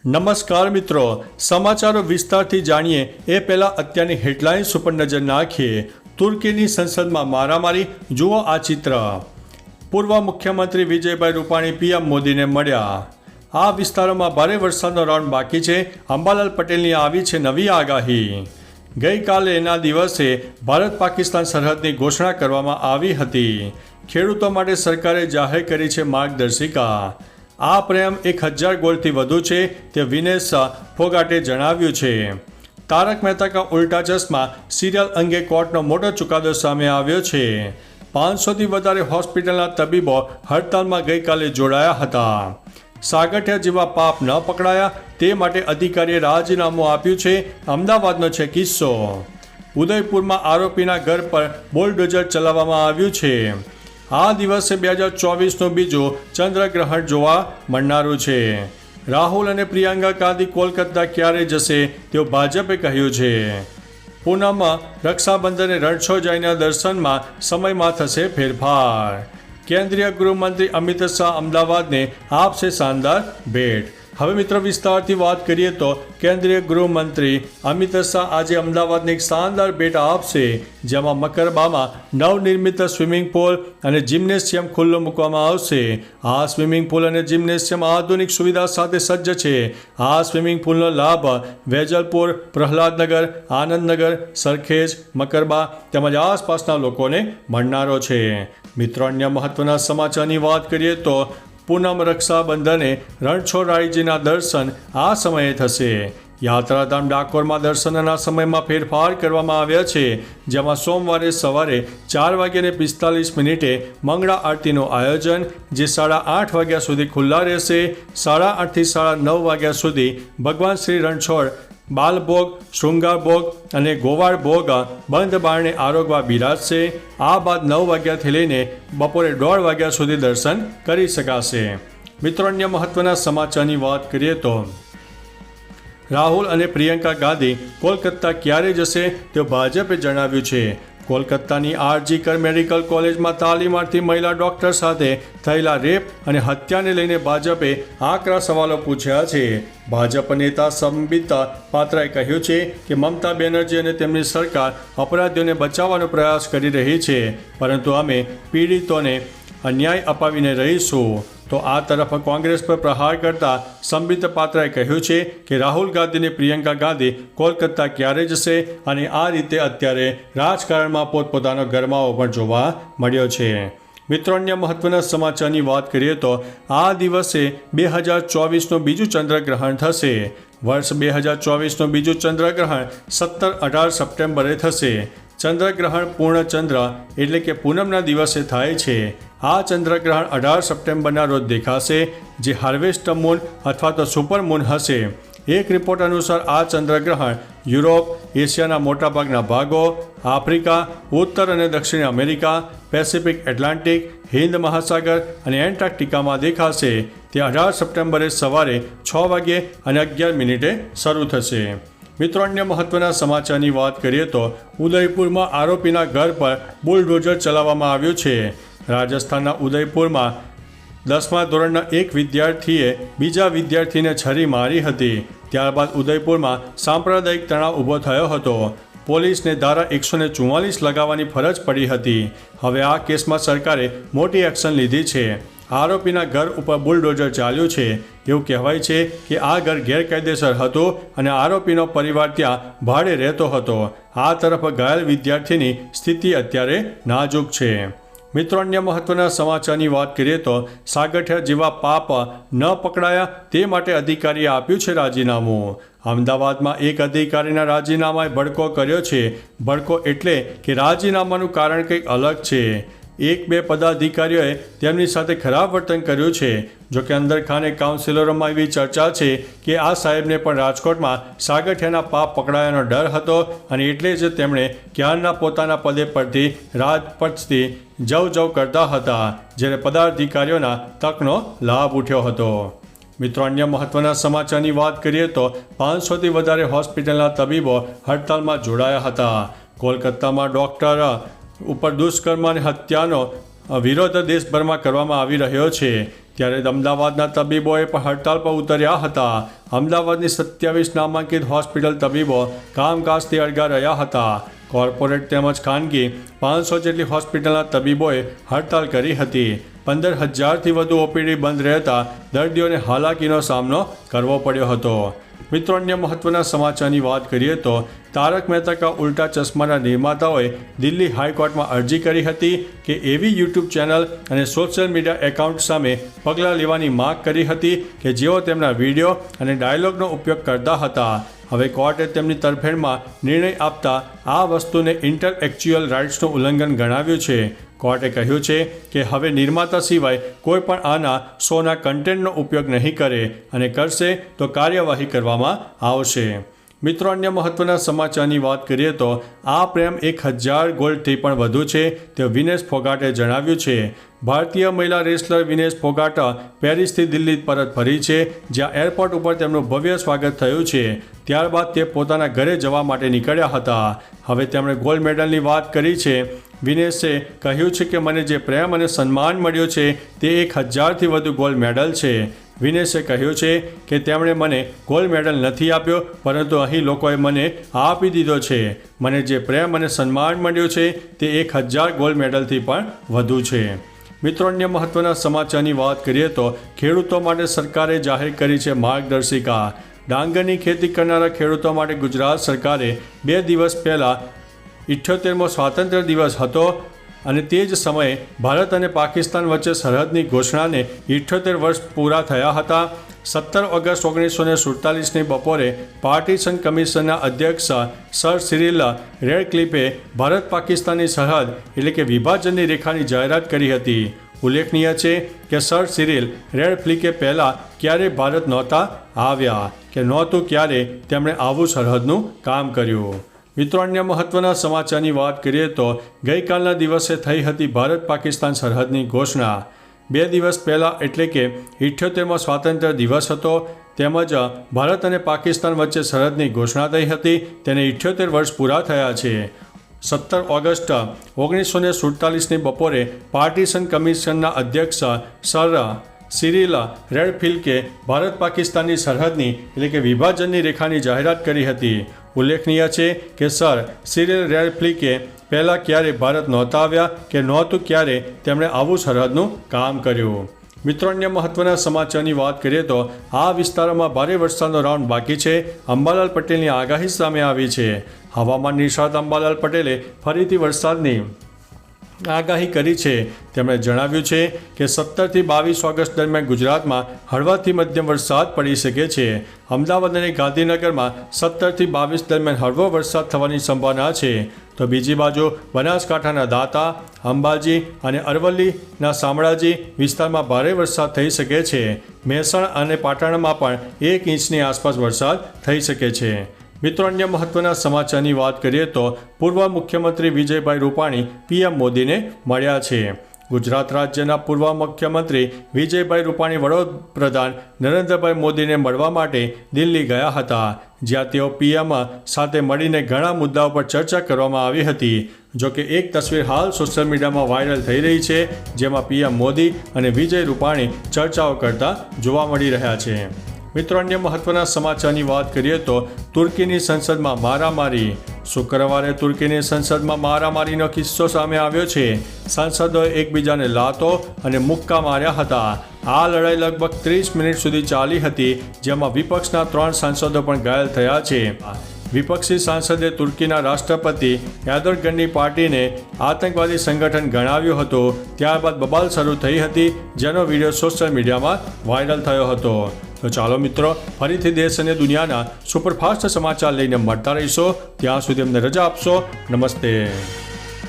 નમસ્કાર મિત્રો, સમાચારો વિસ્તારથી જાણીએ એ પહેલાં અત્યારની હેડલાઇન્સ ઉપર નજર નાખીએ. તુર્કીની સંસદમાં મારામારી, જુઓ આ ચિત્ર. પૂર્વ મુખ્યમંત્રી વિજયભાઈ રૂપાણી પીએમ મોદીને મળ્યા. આ વિસ્તારોમાં ભારે વરસાદનો રાઉન્ડ બાકી છે. અંબાલાલ પટેલની આવી છે નવી આગાહી. ગઈકાલે એના દિવસે ભારત પાકિસ્તાન સરહદની ઘોષણા કરવામાં આવી હતી. ખેડૂતો માટે સરકારે જાહેર કરી છે માર્ગદર્શિકા. આ પ્રેમ 1000 ગોળથી વધુ છે તે વિનેશ ફોગાટે જણાવ્યું છે. તારક મહેતા કા ઉલ્ટા ચશ્મા સિરિયલ અંગે કોર્ટનો મોટો ચુકાદો સામે આવ્યો છે. 500થી વધારે હોસ્પિટલના તબીબો હડતાલમાં ગઈકાલે જોડાયા હતા. સાગઠિયા જેવા પાપ ન પકડાયા તે માટે અધિકારીએ રાજીનામું આપ્યું છે. અમદાવાદનો છે કિસ્સો. ઉદયપુરમાં આરોપીના ઘર પર બુલડોઝર ચલાવવામાં આવ્યું છે. આ દિવસે 2024નું બીજું ચંદ્રગ્રહણ જોવા મળનારું છે. રાહુલ અને પ્રિયંકા ગાંધી કોલકાતા ક્યારે જશે તેવું ભાજપે કહ્યું છે. પૂનમમાં રક્ષાબંધને રણછોડરાયના દર્શનમાં સમયમાં થશે ફેરફાર. કેન્દ્રીય ગૃહમંત્રી અમિત શાહ અમદાવાદને આપશે શાનદાર ભેટ. હવે મિત્રો વિસ્તારથી વાત કરીએ તો કેન્દ્રીય ગૃહમંત્રી અમિત શાહ આજે અમદાવાદને એક શાનદાર ભેટ આપશે, જેમાં મકરબામાં નવનિર્મિત સ્વિમિંગ પુલ અને જિમ્નેશિયમ ખુલ્લો મૂકવામાં આવશે. આ સ્વિમિંગ પુલ અને જિમ્નેશિયમ આધુનિક સુવિધા સાથે સજ્જ છે. આ સ્વિમિંગ પુલનો લાભ વેજલપુર, પ્રહલાદનગર, આનંદનગર, સરખેજ, મકરબા તેમજ આસપાસના લોકોને મળનારો છે. મિત્રો, અન્ય મહત્વના સમાચારની વાત કરીએ તો પૂનમ રક્ષાબંધને રણછોડરાયજીના દર્શન આ સમયે થશે. યાત્રાધામ ડાકોરમાં દર્શનના સમયમાં ફેરફાર કરવામાં આવ્યા છે, જેમાં સોમવારે સવારે 4:45 મંગળા આરતીનું આયોજન, જે 8:30 વાગ્યા સુધી ખુલ્લા રહેશે. 8:30 થી 9:30 વાગ્યા સુધી ભગવાન શ્રી રણછોડ બાલભોગ, શૃંગારભોગ અને ગોવાળ ભોગ બંધ બારણે આરોગવા બિરાજશે. આ બાદ 9 વાગ્યાથી લઈને બપોરે 1:30 વાગ્યા સુધી દર્શન કરી શકાશે. મિત્રો, અન્ય મહત્વના સમાચારની વાત કરીએ તો રાહુલ અને પ્રિયંકા ગાંધી કોલકાતા ક્યારે જશે તેવું ભાજપે જણાવ્યું છે. કોલકાતાની આરજી કર મેડિકલ કોલેજમાં તાલીમાર્થી મહિલા ડોક્ટર સાથે થયેલા રેપ અને હત્યાને લઈને ભાજપે આકરા સવાલો પૂછ્યા છે. ભાજપ નેતા સંબિત પાત્રાએ કહ્યું છે કે મમતા બેનર્જી અને તેમની સરકાર અપરાધીઓને બચાવવાનો પ્રયાસ કરી રહી છે, પરંતુ અમે પીડિતોને અન્યાય અપાવીને રહીશું. તો આ તરફ કોંગ્રેસ પર પ્રહાર કરતા સંબિત પાત્રાએ કહ્યું છે કે રાહુલ ગાંધી અને પ્રિયંકા ગાંધી કોલકાતા ક્યારે જશે, અને આ રીતે અત્યારે રાજકારણમાં પોતપોતાનો ગરમાવો પણ જોવા મળ્યો છે. મિત્રો, અન્ય મહત્વના સમાચારની વાત કરીએ તો આ દિવસે 2024નું બીજું ચંદ્રગ્રહણ થશે. વર્ષ 2024નું બીજું ચંદ્રગ્રહણ 17-18 સપ્ટેમ્બરે થશે. ચંદ્રગ્રહણ પૂર્ણ ચંદ્ર એટલે કે પૂનમના દિવસે થાય છે. આ ચંદ્રગ્રહણ 18 સપ્ટેમ્બરના રોજ દેખાશે, જે હાર્વેસ્ટ મૂન અથવા તો સુપર મૂન હશે. એક રિપોર્ટ અનુસાર આ ચંદ્રગ્રહણ યુરોપ, એશિયાના મોટાભાગના ભાગો, આફ્રિકા, ઉત્તર અને દક્ષિણ અમેરિકા, પેસિફિક, એટલાન્ટિક, હિન્દ મહાસાગર અને એન્ટાર્કટિકામાં દેખાશે. તે 18 સપ્ટેમ્બરે સવારે 6:11 શરૂ થશે. મિત્રો, અન્ય મહત્વના સમાચારની વાત કરીએ તો ઉદયપુરમાં આરોપીના ઘર પર બુલડોઝર ચલાવવામાં આવ્યું છે. રાજસ્થાનના ઉદયપુરમાં 10મા ધોરણના એક વિદ્યાર્થીએ બીજા વિદ્યાર્થીને છરી મારી હતી. ત્યારબાદ ઉદયપુરમાં સાંપ્રદાયિક તણાવ ઊભો થયો હતો. પોલીસને ધારા 144 લગાવવાની ફરજ પડી હતી. હવે આ કેસમાં સરકારે મોટી એક્શન લીધી છે. આરોપીના ઘર ઉપર બુલડોઝર ચાલ્યું છે. એવું કહેવાય છે કે આ ઘર ગેરકાયદેસર હતું અને આરોપીનો પરિવાર ત્યાં ભાડે રહેતો હતો. આ તરફ ઘાયલ વિદ્યાર્થીની સ્થિતિ અત્યારે નાજુક છે. મિત્રો, અન્ય મહત્વના સમાચારની વાત કરીએ તો સાગઠિયા જેવા પાપ ન પકડાયા તે માટે અધિકારીએ આપ્યું છે રાજીનામું. અમદાવાદમાં એક અધિકારીના રાજીનામાએ ભડકો કર્યો છે. ભડકો એટલે કે રાજીનામાનું કારણ કંઈક અલગ છે. 1-2 પદાધિકારીઓએ તેમની સાથે ખરાબ વર્તન કર્યું છે. જોકે અંદરખાને કાઉન્સિલરોમાં એવી ચર્ચા છે કે આ સાહેબને પણ રાજકોટમાં સાગઠિયાના પાપ પકડાયાનો ડર હતો, અને એટલે જ તેમણે ક્યારના પોતાના પદે પરથી રાજપથથી જવ કરતા હતા, જ્યારે પદાધિકારીઓના તકનો લાભ ઉઠ્યો હતો. મિત્રો, અન્ય મહત્વના સમાચારની વાત કરીએ તો 500થી વધારે હોસ્પિટલના તબીબો હડતાલમાં જોડાયા હતા. કોલકાતામાં ડોક્ટર ઉપર દુષ્કર્મ અને હત્યાનો વિરોધ દેશભરમાં કરવામાં આવી રહ્યો છે. ત્યારે અમદાવાદના તબીબોએ પણ હડતાલ પર ઉતર્યા હતા. અમદાવાદની 27 નામાંકિત હોસ્પિટલ તબીબો કામકાજથી અળગા રહ્યા હતા. કોર્પોરેટ તેમજ ખાનગી 500 જેટલી હોસ્પિટલના તબીબોએ હડતાલ કરી હતી. 15,000થી વધુ ઓપીડી બંધ રહેતા દર્દીઓને હાલાકીનો સામનો કરવો પડ્યો હતો. મિત્રો, અન્ય મહત્વના સમાચારની વાત કરીએ તો તારક મહેતા કા ઉલ્ટા ચશ્માના નિર્માતાઓએ દિલ્હી હાઈકોર્ટમાં અરજી કરી હતી કે એવી યુટ્યુબ ચેનલ અને સોશિયલ મીડિયા એકાઉન્ટ સામે પગલાં લેવાની માંગ કરી હતી કે જેઓ તેમના વિડીયો અને ડાયલોગનો ઉપયોગ કરતા હતા. હવે કોર્ટે તેમની તરફેણમાં નિર્ણય આપતા આ વસ્તુને ઇન્ટેલેક્ચ્યુઅલ રાઇટ્સનું ઉલ્લંઘન ગણાવ્યું છે. કોર્ટે કહ્યું છે કે હવે નિર્માતા સિવાય કોઈ પણ આના શોના કન્ટેન્ટનો ઉપયોગ નહીં કરે અને કરશે તો કાર્યવાહી કરવામાં આવશે. મિત્રો, અન્ય મહત્વના સમાચારની વાત કરીએ તો આ પ્રેમ 1000 ગોલ્ડથી પણ વધુ છે તેવું વિનેશ ફોગાટે જણાવ્યું છે. ભારતીય મહિલા રેસલર વિનેશ ફોગાટ પેરિસથી દિલ્હી પરત ફરી છે, જ્યાં એરપોર્ટ ઉપર તેમનું ભવ્ય સ્વાગત થયું છે. ત્યારબાદ તે પોતાના ઘરે જવા માટે નીકળ્યા હતા. હવે તેમણે ગોલ્ડ મેડલની વાત કરી છે. વિનેશે કહ્યું છે કે મને જે પ્રેમ અને સન્માન મળ્યો છે તે 1000થી વધુ ગોલ્ડ મેડલ છે. વિનેશે કહ્યું છે કે તેમણે મને ગોલ્ડ મેડલ નથી આપ્યો, પરંતુ અહીં લોકોએ મને આપી દીધો છે. મને જે પ્રેમ અને સન્માન મળ્યો છે તે 1000 ગોલ્ડ મેડલથી પણ વધુ છે. મિત્રો, અન્ય મહત્વના સમાચારની વાત કરીએ તો ખેડૂતો માટે સરકારે જાહેર કરી છે માર્ગદર્શિકા. ડાંગરની ખેતી કરનારા ખેડૂતો માટે ગુજરાત સરકારે 2 દિવસ પહેલાં 78મો સ્વાતંત્ર્ય દિવસ હતો અને તે જ સમયે ભારત અને પાકિસ્તાન વચ્ચે સરહદની ઘોષણાને 78 વર્ષ પૂરા થયા હતા. 17 ઓગસ્ટ 1947ની બપોરે પાર્ટીશન કમિશનના અધ્યક્ષ સર સિરિલ રેડક્લિફે ભારત પાકિસ્તાનની સરહદ એટલે કે વિભાજનની રેખાની જાહેરાત કરી હતી. ઉલ્લેખનીય છે કે સર સિરિલ રેડક્લિફે પહેલાં ક્યારે ભારત નહોતા આવ્યા કે નહોતું ક્યારે તેમણે આવું સરહદનું કામ કર્યું. મિત્રો, અન્ય મહત્વના સમાચારની વાત કરીએ તો ગઈકાલના દિવસે થઈ હતી ભારત પાકિસ્તાન સરહદની ઘોષણા. 2 દિવસ પહેલાં એટલે કે 78મો સ્વાતંત્ર્ય દિવસ હતો, તેમજ ભારત અને પાકિસ્તાન વચ્ચે સરહદની ઘોષણા થઈ હતી. તેને 78 વર્ષ પૂરા થયા છે. 17 ઓગસ્ટ 1947ની બપોરે પાર્ટીશન કમિશનના અધ્યક્ષ સર સિરિલ રેડક્લિફે ભારત પાકિસ્તાનની સરહદની એટલે કે વિભાજનની રેખાની જાહેરાત કરી હતી. ઉલ્લેખનીય છે કે સર સિરિલ રેડક્લિફે પહેલાં ક્યારે ભારત નહોતા આવ્યા કે નહોતું ક્યારે તેમણે આવું સરહદનું કામ કર્યું. મિત્રો, અન્ય મહત્વના સમાચારની વાત કરીએ તો આ વિસ્તારોમાં ભારે વરસાદનો રાઉન્ડ બાકી છે. અંબાલાલ પટેલની આગાહી સામે આવી છે. હવામાન નિષ્ણાત અંબાલાલ પટેલે ફરીથી વરસાદની આગાહી કરી છે. તેમણે જણાવ્યું છે કે 17થી 22 ઓગસ્ટ દરમિયાન ગુજરાતમાં હળવાથી મધ્યમ વરસાદ પડી શકે છે. અમદાવાદ અને ગાંધીનગરમાં 17થી 22 દરમિયાન હળવો વરસાદ થવાની સંભાવના છે. તો બીજી બાજુ બનાસકાંઠાના દાંતા, અંબાજી અને અરવલ્લીના શામળાજી વિસ્તારમાં ભારે વરસાદ થઈ શકે છે. મહેસાણા અને પાટણમાં પણ 1 ઇંચની આસપાસ વરસાદ થઈ શકે છે. મિત્રો, અન્ય મહત્વના સમાચારની વાત કરીએ તો પૂર્વ મુખ્યમંત્રી વિજયભાઈ રૂપાણી પીએમ મોદીને મળ્યા છે. ગુજરાત રાજ્યના પૂર્વ મુખ્યમંત્રી વિજયભાઈ રૂપાણી વડાપ્રધાન નરેન્દ્રભાઈ મોદીને મળવા માટે દિલ્હી ગયા હતા, જ્યાં તેઓ પીએમ સાથે મળીને ઘણા મુદ્દાઓ પર ચર્ચા કરવામાં આવી હતી. જોકે એક તસવીર હાલ સોશિયલ મીડિયામાં વાયરલ થઈ રહી છે, જેમાં પીએમ મોદી અને વિજય રૂપાણી ચર્ચાઓ કરતા જોવા મળી રહ્યા છે. મિત્રો, અન્ય મહત્વના સમાચારની વાત કરીએ તો તુર્કીની સંસદમાં મારામારી. શુક્રવારે તુર્કીની સંસદમાં મારામારીનો કિસ્સો સામે આવ્યો છે. સાંસદોએ એકબીજાને લાતો અને મુક્કા માર્યા હતા. આ લડાઈ લગભગ 30 મિનિટ સુધી ચાલી હતી, જેમાં વિપક્ષના 3 સાંસદો પણ ઘાયલ થયા છે. વિપક્ષી સાંસદે તુર્કીના રાષ્ટ્રપતિ એર્દોગનની પાર્ટીને આતંકવાદી સંગઠન ગણાવ્યું હતું. ત્યારબાદ બબાલ શરૂ થઈ હતી, જેનો વિડીયો સોશિયલ મીડિયામાં વાયરલ થયો હતો. તો ચાલો મિત્રો, ફરીથી દેશ અને દુનિયાના સુપરફાસ્ટ સમાચાર લઈને મળતા રહીશો. ત્યાં સુધી અમને રજા આપશો. નમસ્તે.